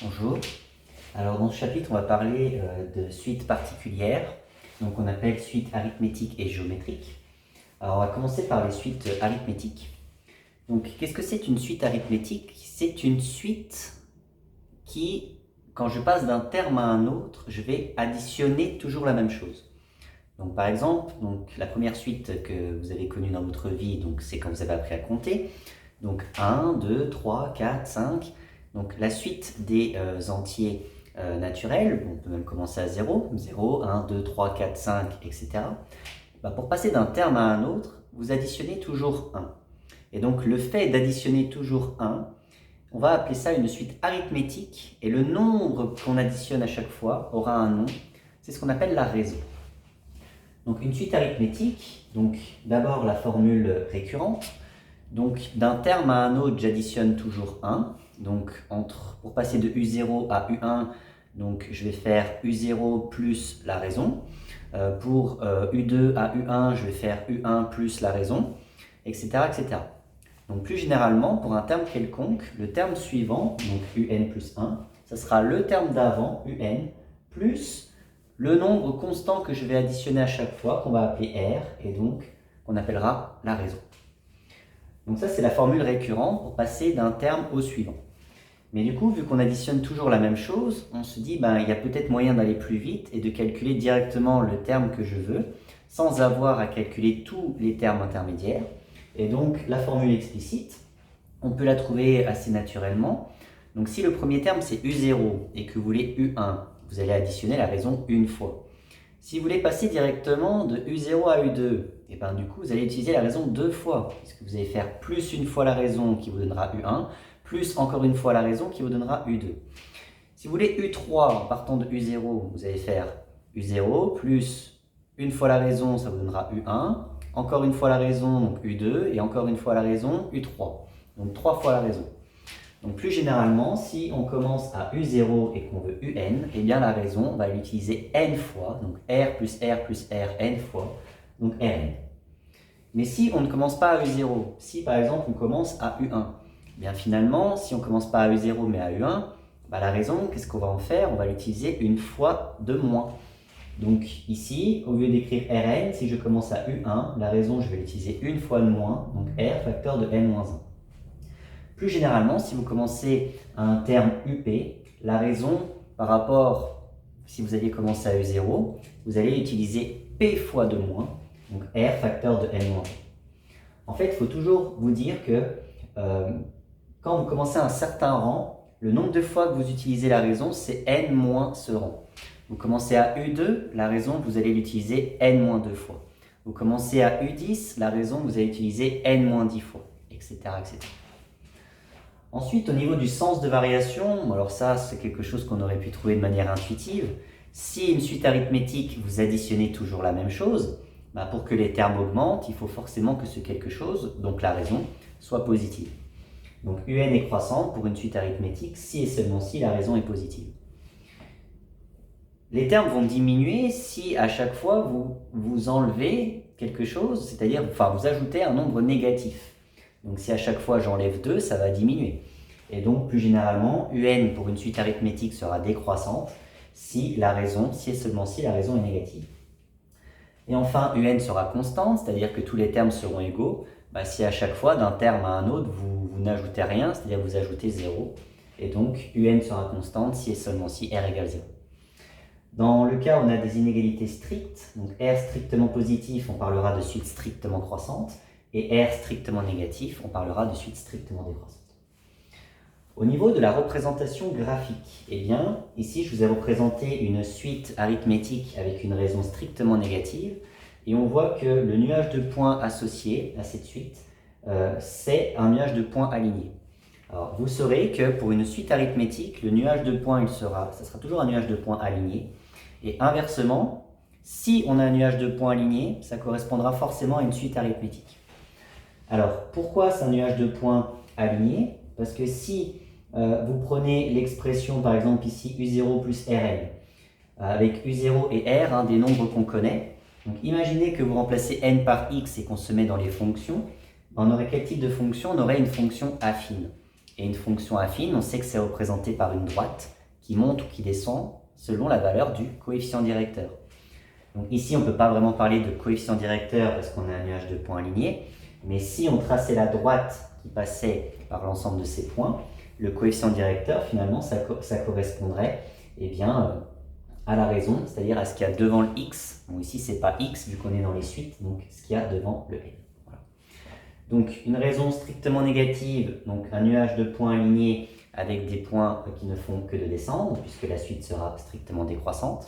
Bonjour. Alors dans ce chapitre, on va parler de suites particulières, donc on appelle suites arithmétiques et géométriques. Alors on va commencer par les suites arithmétiques. Donc qu'est-ce que c'est une suite arithmétique? C'est une suite qui, quand je passe d'un terme à un autre, je vais additionner toujours la même chose. Donc par exemple, la première suite que vous avez connue dans votre vie, c'est quand vous avez appris à compter. Donc 1, 2, 3, 4, 5. Donc la suite des entiers naturels, on peut même commencer à 0, 0, 1, 2, 3, 4, 5, etc. Pour passer d'un terme à un autre, vous additionnez toujours 1. Et donc le fait d'additionner toujours 1, on va appeler ça une suite arithmétique, et le nombre qu'on additionne à chaque fois aura un nom, c'est ce qu'on appelle la raison. Donc une suite arithmétique, d'abord la formule récurrente. Donc d'un terme à un autre, j'additionne toujours 1. Donc pour passer de U0 à U1, je vais faire U0 plus la raison. Pour U2 à U1, je vais faire U1 plus la raison, etc., etc. Donc plus généralement, pour un terme quelconque, le terme suivant, donc UN plus 1, ça sera le terme d'avant, UN, plus le nombre constant que je vais additionner à chaque fois, qu'on va appeler R, et donc qu'on appellera la raison. Donc ça, c'est la formule récurrente pour passer d'un terme au suivant. Mais du coup, vu qu'on additionne toujours la même chose, on se dit, il y a peut-être moyen d'aller plus vite et de calculer directement le terme que je veux, sans avoir à calculer tous les termes intermédiaires. Et donc, la formule explicite, on peut la trouver assez naturellement. Donc si le premier terme c'est U0 et que vous voulez U1, vous allez additionner la raison une fois. Si vous voulez passer directement de U0 à U2, et du coup vous allez utiliser la raison deux fois, puisque vous allez faire plus une fois la raison qui vous donnera U1, plus encore une fois la raison qui vous donnera U2. Si vous voulez U3 en partant de U0, vous allez faire U0 plus une fois la raison, ça vous donnera U1, encore une fois la raison, donc U2, et encore une fois la raison, U3. Donc 3 fois la raison. Donc plus généralement, si on commence à U0 et qu'on veut UN, eh bien la raison, on va l'utiliser n fois, donc R plus R plus R n fois, donc Rn. Mais si on ne commence pas à U0, si par exemple on commence à U1, eh bien finalement, si on ne commence pas à U0 mais à U1, la raison, qu'est-ce qu'on va en faire? On va l'utiliser une fois de moins. Donc ici, au lieu d'écrire Rn, si je commence à U1, la raison, je vais l'utiliser une fois de moins, donc R facteur de n-1. Plus généralement, si vous commencez à un terme UP, la raison par rapport, si vous aviez commencé à U0, vous allez utiliser P fois 2 moins, donc R facteur de n-1. En fait, il faut toujours vous dire que quand vous commencez à un certain rang, le nombre de fois que vous utilisez la raison, c'est n moins ce rang. Vous commencez à U2, la raison, vous allez l'utiliser n moins 2 fois. Vous commencez à U10, la raison, vous allez utiliser n moins 10 fois, etc., etc. Ensuite, au niveau du sens de variation, alors ça, c'est quelque chose qu'on aurait pu trouver de manière intuitive. Si une suite arithmétique, vous additionnez toujours la même chose, pour que les termes augmentent, il faut forcément que ce quelque chose, donc la raison, soit positive. Donc UN est croissante pour une suite arithmétique si et seulement si la raison est positive. Les termes vont diminuer si à chaque fois vous enlevez quelque chose, c'est-à-dire vous ajoutez un nombre négatif. Donc si à chaque fois j'enlève 2, ça va diminuer. Et donc plus généralement, UN pour une suite arithmétique sera décroissante si et seulement si la raison est négative. Et enfin, UN sera constante, c'est-à-dire que tous les termes seront égaux, si à chaque fois d'un terme à un autre vous n'ajoutez rien, c'est-à-dire vous ajoutez 0. Et donc UN sera constante si et seulement si R égale 0. Dans le cas où on a des inégalités strictes, donc R strictement positif, on parlera de suite strictement croissante, et R strictement négatif, on parlera de suite strictement décroissante. Au niveau de la représentation graphique, ici je vous ai représenté une suite arithmétique avec une raison strictement négative, et on voit que le nuage de points associé à cette suite, c'est un nuage de points aligné. Alors, vous saurez que pour une suite arithmétique, le nuage de points, ça sera toujours un nuage de points aligné. Et inversement, si on a un nuage de points aligné, ça correspondra forcément à une suite arithmétique. Alors, pourquoi c'est un nuage de points aligné? Parce que si vous prenez l'expression, par exemple ici, U0 plus Rn, avec U0 et R, des nombres qu'on connaît, donc imaginez que vous remplacez n par x et qu'on se met dans les fonctions, on aurait quel type de fonction? On aurait une fonction affine. Et une fonction affine, on sait que c'est représenté par une droite qui monte ou qui descend selon la valeur du coefficient directeur. Donc ici, on ne peut pas vraiment parler de coefficient directeur parce qu'on a un nuage de points alignés, mais si on traçait la droite qui passait par l'ensemble de ces points, le coefficient directeur, finalement, ça correspondrait à la raison, c'est-à-dire à ce qu'il y a devant le x. Bon, ici, ce n'est pas x vu qu'on est dans les suites, donc ce qu'il y a devant le n. Voilà. Donc une raison strictement négative, donc un nuage de points alignés avec des points qui ne font que de descendre, puisque la suite sera strictement décroissante.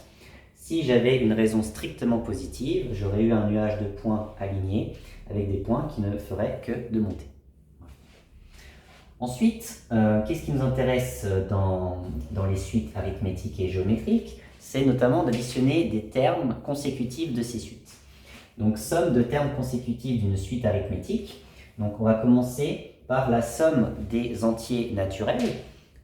Si j'avais une raison strictement positive, j'aurais eu un nuage de points alignés avec des points qui ne feraient que de monter. Voilà. Ensuite, qu'est-ce qui nous intéresse dans les suites arithmétiques et géométriques? C'est notamment d'additionner des termes consécutifs de ces suites. Donc, somme de termes consécutifs d'une suite arithmétique. Donc, on va commencer par la somme des entiers naturels,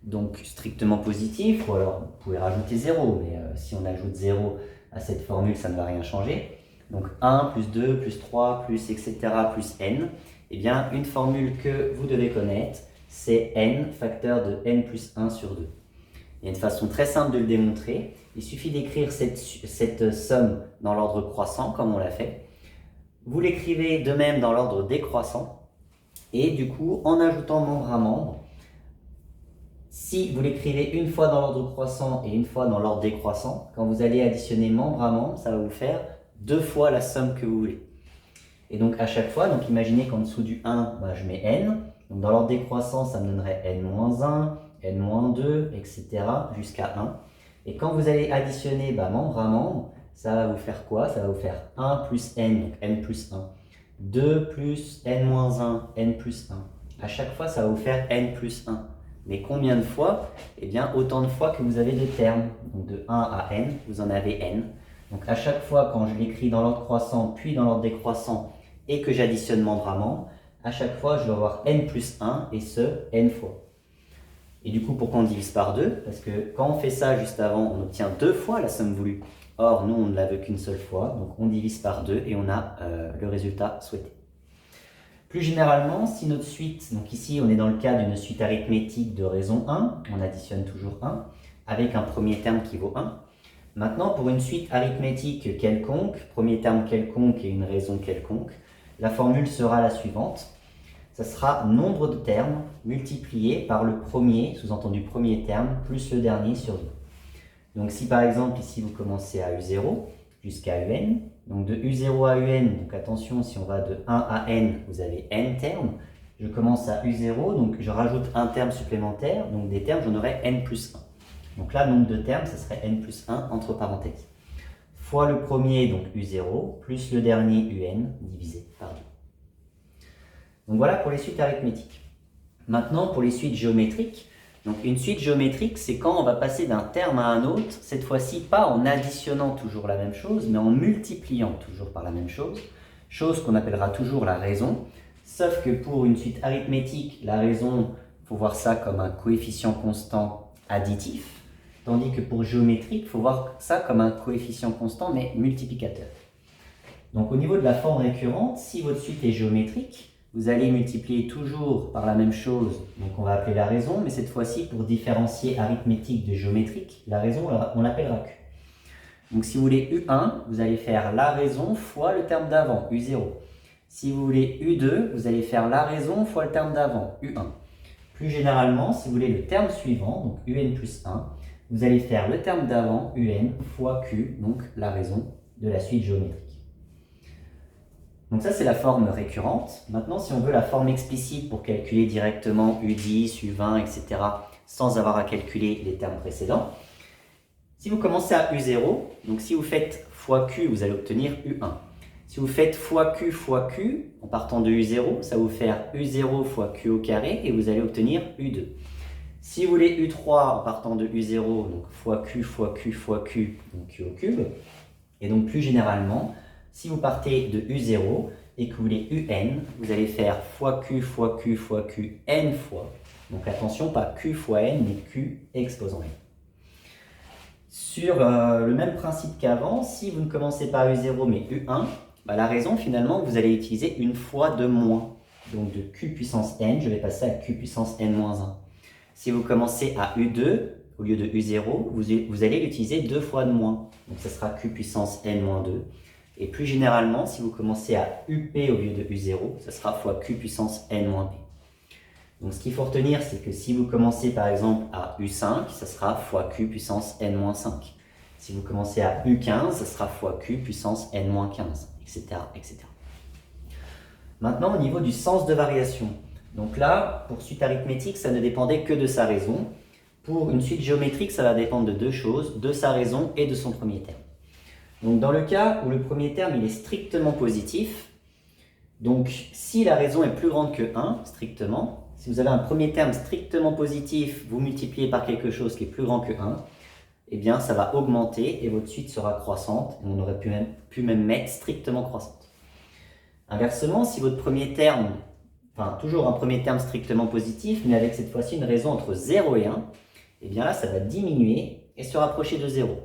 donc strictement positifs, ou alors vous pouvez rajouter 0, mais si on ajoute 0 à cette formule, ça ne va rien changer. Donc 1 plus 2 plus 3 plus etc. plus n, eh bien une formule que vous devez connaître, c'est n facteur de n plus 1 sur 2. Il y a une façon très simple de le démontrer. Il suffit d'écrire cette somme dans l'ordre croissant, comme on l'a fait. Vous l'écrivez de même dans l'ordre décroissant. Et du coup, en ajoutant membre à membre, si vous l'écrivez une fois dans l'ordre croissant et une fois dans l'ordre décroissant, quand vous allez additionner membre à membre, ça va vous faire 2 fois la somme que vous voulez. Et donc à chaque fois, donc imaginez qu'en dessous du 1, je mets n. Donc dans l'ordre décroissant, ça me donnerait n-1, n-2, etc. jusqu'à 1. Et quand vous allez additionner membre à membre, ça va vous faire quoi? Ça va vous faire 1 plus n, donc n plus 1. 2 plus n-1, n plus 1. À chaque fois, ça va vous faire n plus 1. Mais combien de fois? Eh bien, autant de fois que vous avez de termes. Donc de 1 à n, vous en avez n. Donc à chaque fois, quand je l'écris dans l'ordre croissant, puis dans l'ordre décroissant, et que j'additionne membre à membre, à chaque fois, je vais avoir n plus 1, et ce, n fois. Et du coup, pourquoi on divise par 2? Parce que quand on fait ça juste avant, on obtient 2 fois la somme voulue. Or, nous, on ne la veut qu'une seule fois, donc on divise par 2 et on a le résultat souhaité. Plus généralement, si notre suite, donc ici on est dans le cas d'une suite arithmétique de raison 1, on additionne toujours 1, avec un premier terme qui vaut 1. Maintenant, pour une suite arithmétique quelconque, premier terme quelconque et une raison quelconque, la formule sera la suivante. Ça sera nombre de termes multiplié par le premier, sous-entendu premier terme, plus le dernier sur 2. Donc si par exemple ici vous commencez à U0 jusqu'à UN, donc de U0 à UN, donc attention, si on va de 1 à N, vous avez N termes. Je commence à U0, donc je rajoute un terme supplémentaire, donc des termes, j'en aurai N plus 1. Donc là, nombre de termes, ce serait N plus 1 entre parenthèses. Fois le premier, donc U0, plus le dernier UN, divisé par 2. Donc voilà pour les suites arithmétiques. Maintenant, pour les suites géométriques, donc une suite géométrique, c'est quand on va passer d'un terme à un autre, cette fois-ci pas en additionnant toujours la même chose, mais en multipliant toujours par la même chose, chose qu'on appellera toujours la raison, sauf que pour une suite arithmétique, la raison, il faut voir ça comme un coefficient constant additif, tandis que pour géométrique, il faut voir ça comme un coefficient constant, mais multiplicateur. Donc au niveau de la forme récurrente, si votre suite est géométrique, vous allez multiplier toujours par la même chose, donc on va appeler la raison, mais cette fois-ci pour différencier arithmétique de géométrique, la raison on l'appellera Q. Donc si vous voulez U1, vous allez faire la raison fois le terme d'avant, U0. Si vous voulez U2, vous allez faire la raison fois le terme d'avant, U1. Plus généralement, si vous voulez le terme suivant, donc UN plus 1, vous allez faire le terme d'avant, UN, fois Q, donc la raison de la suite géométrique. Donc ça, c'est la forme récurrente. Maintenant, si on veut la forme explicite pour calculer directement U10, U20, etc., sans avoir à calculer les termes précédents, si vous commencez à U0, donc si vous faites fois Q, vous allez obtenir U1. Si vous faites fois Q, en partant de U0, ça va vous faire U0 fois Q au carré, et vous allez obtenir U2. Si vous voulez U3 en partant de U0, donc fois Q fois Q fois Q, donc Q au cube, et donc plus généralement, si vous partez de U0 et que vous voulez UN, vous allez faire fois Q fois Q fois Q n fois. Donc attention, pas Q fois n, mais Q exposant n. Sur le même principe qu'avant, si vous ne commencez pas à U0 mais U1, la raison finalement, vous allez utiliser une fois de moins. donc de q puissance n, je vais passer à q puissance n-1. Si vous commencez à U2, au lieu de U0, vous allez l'utiliser 2 fois de moins. Donc ça sera q puissance n-2. Et plus généralement, si vous commencez à UP au lieu de U0, ça sera fois q puissance n-p. Donc ce qu'il faut retenir, c'est que si vous commencez par exemple à U5, ça sera fois q puissance n-5. Si vous commencez à U15, ça sera fois q puissance n-15, etc., etc. Maintenant, au niveau du sens de variation. Donc là, pour suite arithmétique, ça ne dépendait que de sa raison. Pour une suite géométrique, ça va dépendre de deux choses, de sa raison et de son premier terme. Donc dans le cas où le premier terme il est strictement positif, donc si la raison est plus grande que 1, strictement, si vous avez un premier terme strictement positif, vous multipliez par quelque chose qui est plus grand que 1, eh bien ça va augmenter et votre suite sera croissante, et on aurait pu même mettre strictement croissante. Inversement, si votre premier terme, enfin toujours un premier terme strictement positif, mais avec cette fois-ci une raison entre 0 et 1, eh bien là ça va diminuer et se rapprocher de 0.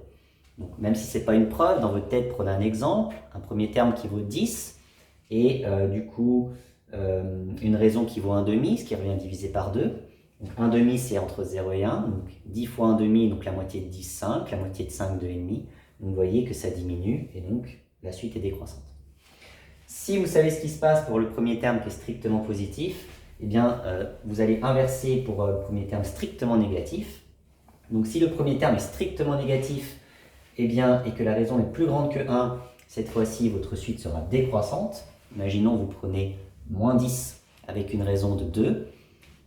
Donc, même si ce n'est pas une preuve, dans votre tête, prenez un exemple, un premier terme qui vaut 10, et du coup, une raison qui vaut 1 demi, ce qui revient divisé par 2. Donc 1 demi, c'est entre 0 et 1, donc 10 fois 1 demi, donc la moitié de 10, 5, la moitié de 5, 2,5. Donc vous voyez que ça diminue, et donc la suite est décroissante. Si vous savez ce qui se passe pour le premier terme qui est strictement positif, eh bien, vous allez inverser pour le premier terme strictement négatif. Donc si le premier terme est strictement négatif, eh bien, et que la raison est plus grande que 1, cette fois-ci, votre suite sera décroissante. Imaginons, vous prenez moins 10 avec une raison de 2.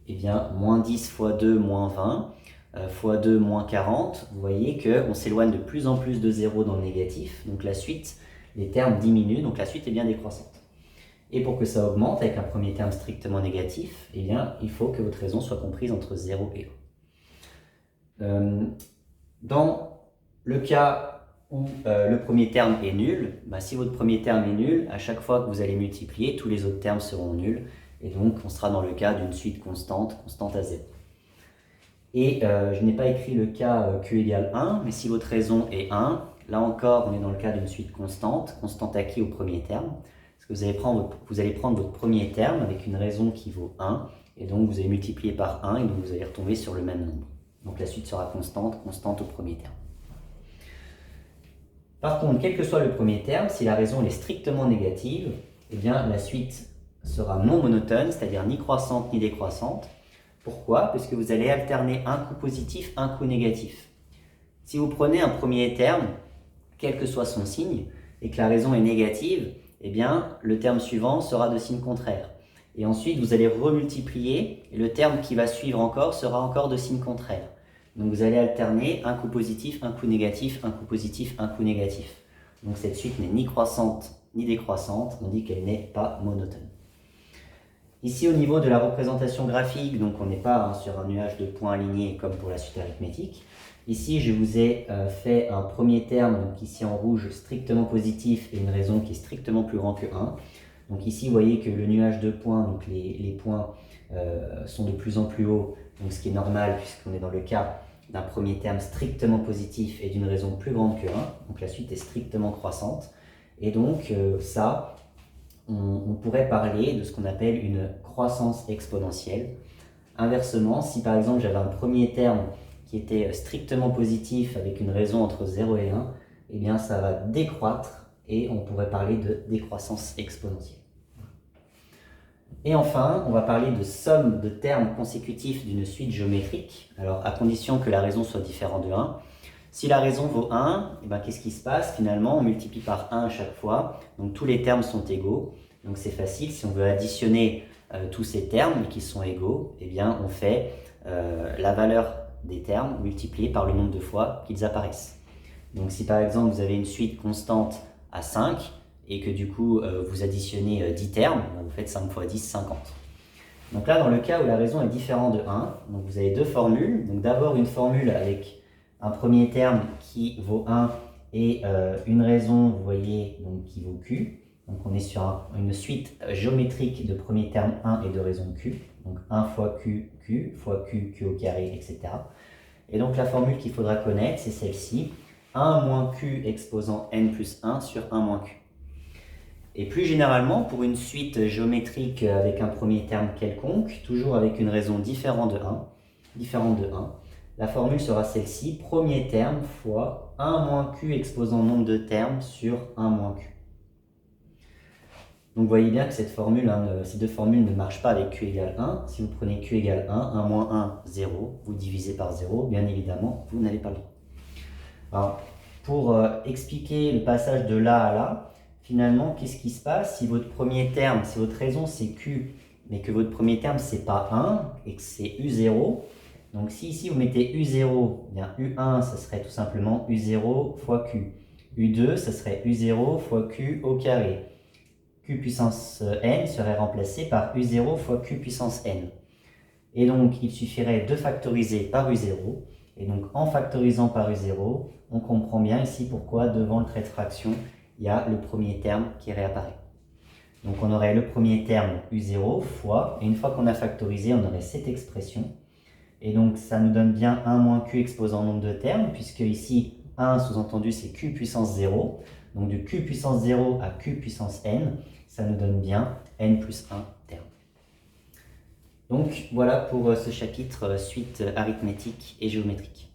Eh bien, moins 10 fois 2, moins 20, fois 2, moins 40. Vous voyez qu'on s'éloigne de plus en plus de 0 dans le négatif. Donc la suite, les termes diminuent, donc la suite est bien décroissante. Et pour que ça augmente avec un premier terme strictement négatif, eh bien, il faut que votre raison soit comprise entre 0 et 1. Dans le cas où le premier terme est nul, si votre premier terme est nul, à chaque fois que vous allez multiplier, tous les autres termes seront nuls. Et donc, on sera dans le cas d'une suite constante à 0. Et je n'ai pas écrit le cas q égale 1, mais si votre raison est 1, là encore, on est dans le cas d'une suite constante à qui au premier terme. Parce que vous allez prendre votre premier terme avec une raison qui vaut 1, et donc vous allez multiplier par 1, et donc vous allez retomber sur le même nombre. Donc la suite sera constante au premier terme. Par contre, quel que soit le premier terme, si la raison est strictement négative, eh bien la suite sera non monotone, c'est-à-dire ni croissante ni décroissante. Pourquoi? Parce que vous allez alterner un coup positif, un coup négatif. Si vous prenez un premier terme, quel que soit son signe, et que la raison est négative, eh bien le terme suivant sera de signe contraire. Et ensuite, vous allez remultiplier, et le terme qui va suivre encore sera encore de signe contraire. Donc vous allez alterner un coup positif, un coup négatif, un coup positif, un coup négatif. Donc cette suite n'est ni croissante ni décroissante, on dit qu'elle n'est pas monotone. Ici au niveau de la représentation graphique, donc on n'est pas sur un nuage de points alignés comme pour la suite arithmétique. Ici je vous ai fait un premier terme, donc ici en rouge, strictement positif et une raison qui est strictement plus grand que 1. Donc ici vous voyez que le nuage de points, donc les points sont de plus en plus hauts, donc ce qui est normal puisqu'on est dans le cas d'un premier terme strictement positif et d'une raison plus grande que 1, donc la suite est strictement croissante. Et donc ça, on pourrait parler de ce qu'on appelle une croissance exponentielle. Inversement, si par exemple j'avais un premier terme qui était strictement positif avec une raison entre 0 et 1, eh bien ça va décroître et on pourrait parler de décroissance exponentielle. Et enfin, on va parler de somme de termes consécutifs d'une suite géométrique, alors à condition que la raison soit différente de 1. Si la raison vaut 1, eh bien, qu'est-ce qui se passe? Finalement, on multiplie par 1 à chaque fois, donc tous les termes sont égaux. Donc c'est facile, si on veut additionner tous ces termes qui sont égaux, eh bien, on fait la valeur des termes multipliée par le nombre de fois qu'ils apparaissent. Donc si par exemple vous avez une suite constante à 5, et que du coup vous additionnez 10 termes, vous faites 5 fois 10, 50. Donc là, dans le cas où la raison est différente de 1, donc vous avez deux formules. Donc d'abord une formule avec un premier terme qui vaut 1 et une raison, vous voyez, donc, qui vaut q. Donc on est sur une suite géométrique de premier terme 1 et de raison q. Donc 1 fois q, q, fois q, q au carré, etc. Et donc la formule qu'il faudra connaître, c'est celle-ci. 1 moins q exposant n plus 1 sur 1 moins q. Et plus généralement, pour une suite géométrique avec un premier terme quelconque, toujours avec une raison différente de 1, la formule sera celle-ci, premier terme fois 1 moins q exposant nombre de termes sur 1 moins q. Donc vous voyez bien que ces deux formules ne marchent pas avec q égale 1. Si vous prenez q égale 1 moins 1, 0, vous divisez par 0, bien évidemment, vous n'avez pas le droit. Alors, pour expliquer le passage de là à là, finalement, qu'est-ce qui se passe si votre premier terme, si votre raison c'est q, mais que votre premier terme c'est pas 1 et que c'est u0, donc si ici vous mettez u0, eh bien u1 ça serait tout simplement u0 fois q. u2 ça serait u0 fois q au carré. Q puissance n serait remplacé par u0 fois q puissance n. Et donc il suffirait de factoriser par u0. Et donc en factorisant par u0, on comprend bien ici pourquoi devant le trait de fraction, il y a le premier terme qui réapparaît. Donc on aurait le premier terme u0 fois, et une fois qu'on a factorisé, on aurait cette expression. Et donc ça nous donne bien 1 moins q exposant nombre de termes, puisque ici 1 sous-entendu c'est q puissance 0. Donc de q puissance 0 à q puissance n, ça nous donne bien n plus 1 termes. Donc voilà pour ce chapitre suite arithmétique et géométrique.